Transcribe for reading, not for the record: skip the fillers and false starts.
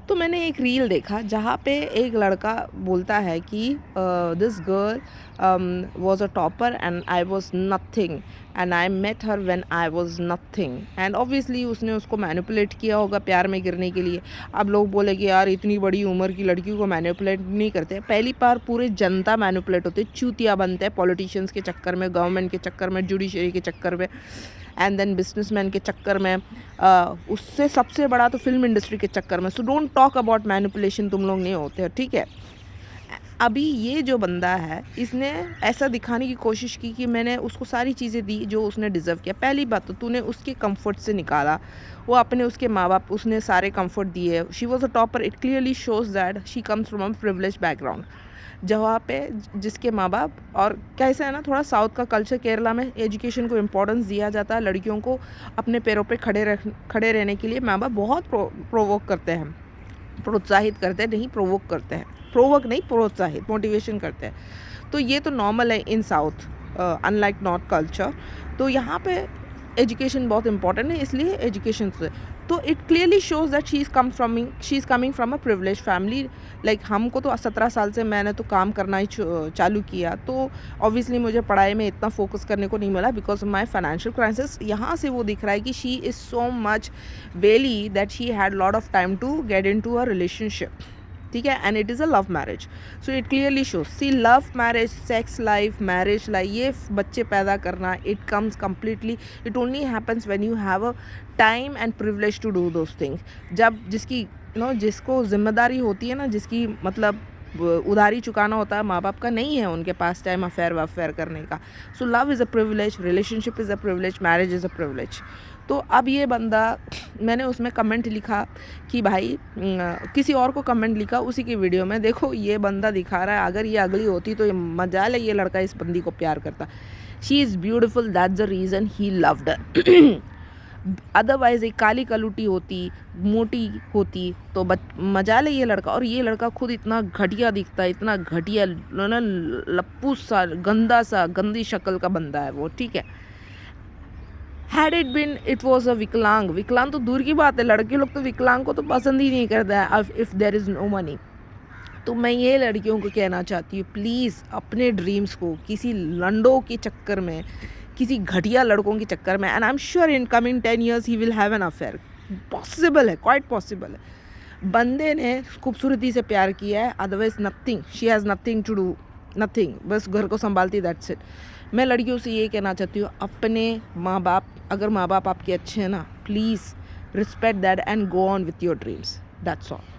तो मैंने एक रील देखा जहाँ पे एक लड़का बोलता है कि this girl was a topper and I was nothing and I met her when I was nothing and obviously उसने उसको मैनिपुलेट किया होगा प्यार में गिरने के लिए। अब लोग बोले कि यार इतनी बड़ी उम्र की लड़की को मैनिपुलेट नहीं करते। पहली बार पूरे जनता मैनिपुलेट होती है, चूतिया बनते हैं पॉलिटिशियंस के चक्कर में, गवर्नमेंट के चक्कर में, जुडिशरी के चक्कर में एंड देन बिजनेसमैन के चक्कर में, उससे सबसे बड़ा तो फिल्म इंडस्ट्री के चक्कर में। So don't talk about manipulation, तुम लोग नहीं होते हो, ठीक है। अभी ये जो बंदा है इसने ऐसा दिखाने की कोशिश की कि मैंने उसको सारी चीज़ें दी जो उसने डिज़र्व किया। पहली बात तो तूने उसके कंफर्ट से निकाला, वो अपने उसके माँ बाप उसने सारे कंफर्ट दिए। She was a topper, it clearly shows that she comes from a privilege background, जहाँ पे जिसके माँ बाप, और कैसे है ना, थोड़ा साउथ का कल्चर, केरला में एजुकेशन को इम्पोर्टेंस दिया जाता है। लड़कियों को अपने पैरों पे खड़े रहने के लिए माँ बाप बहुत प्रोवोक करते हैं, प्रोत्साहित करते हैं, नहीं प्रोवोक करते हैं, प्रोवोक नहीं प्रोत्साहित, मोटिवेशन करते हैं। तो ये तो नॉर्मल है इन साउथ, अनलाइक नॉर्थ कल्चर। तो यहाँ पे एजुकेशन बहुत इंपॉर्टेंट है, इसलिए एजुकेशन से तो it clearly shows that she is coming from a privilege family. Like हमको तो 17 साल से मैंने तो काम करना ही चालू किया, तो ऑब्वियसली मुझे पढ़ाई में इतना फोकस करने को नहीं मिला because of my financial crisis. यहाँ से वो दिख रहा है कि शी इज़ सो मच वेली that she had lot of time to get into a relationship, ठीक है, and it is a love marriage. So it clearly shows, see love marriage, sex life, marriage life, ये बच्चे पैदा करना, it comes completely, it only happens when you have a time and privilege to do those things. जब जिसकी जिसको जिम्मेदारी होती है ना, जिसकी मतलब उधारी चुकाना होता है, माँ बाप का नहीं है उनके पास टाइम अफेयर करने का। So love is a privilege, relationship is a privilege, marriage is a privilege. तो अब ये बंदा, मैंने उसमें कमेंट लिखा कि भाई किसी और को कमेंट लिखा उसी की वीडियो में, देखो ये बंदा दिखा रहा है, अगर ये अगली होती तो ये मजाल है, ये लड़का इस बंदी को प्यार करता। She is beautiful, that's the reason he loved her. Otherwise एक काली कलूटी होती, मोटी होती तो मजाल है ये लड़का। और ये लड़का खुद इतना घटिया दिखता है, इतना घटिया ना, लप्पू सा, गंदा सा, गंदी शक्ल का बंदा है वो, ठीक है। Had it been it was a विकलांग, विकलांग तो दूर की बात है, लड़के लोग तो विकलांग को तो पसंद ही नहीं करते हैं if there is no money. तो मैं ये लड़कियों को कहना चाहती हूँ, प्लीज़ अपने ड्रीम्स को किसी लंडों के चक्कर में, किसी घटिया लड़कों के चक्कर में, and I am sure in coming 10 years he will have an affair, possible है, क्वाइट पॉसिबल है। बंदे ने खूबसूरती से प्यार किया है, otherwise nothing, she has nothing to do, nothing, बस घर को संभालती, दैट्स इट। मैं लड़कियों से ये कहना चाहती हूँ, अपने माँ बाप, अगर माँ बाप आपके अच्छे हैं ना, please respect that and go on with your dreams, that's all.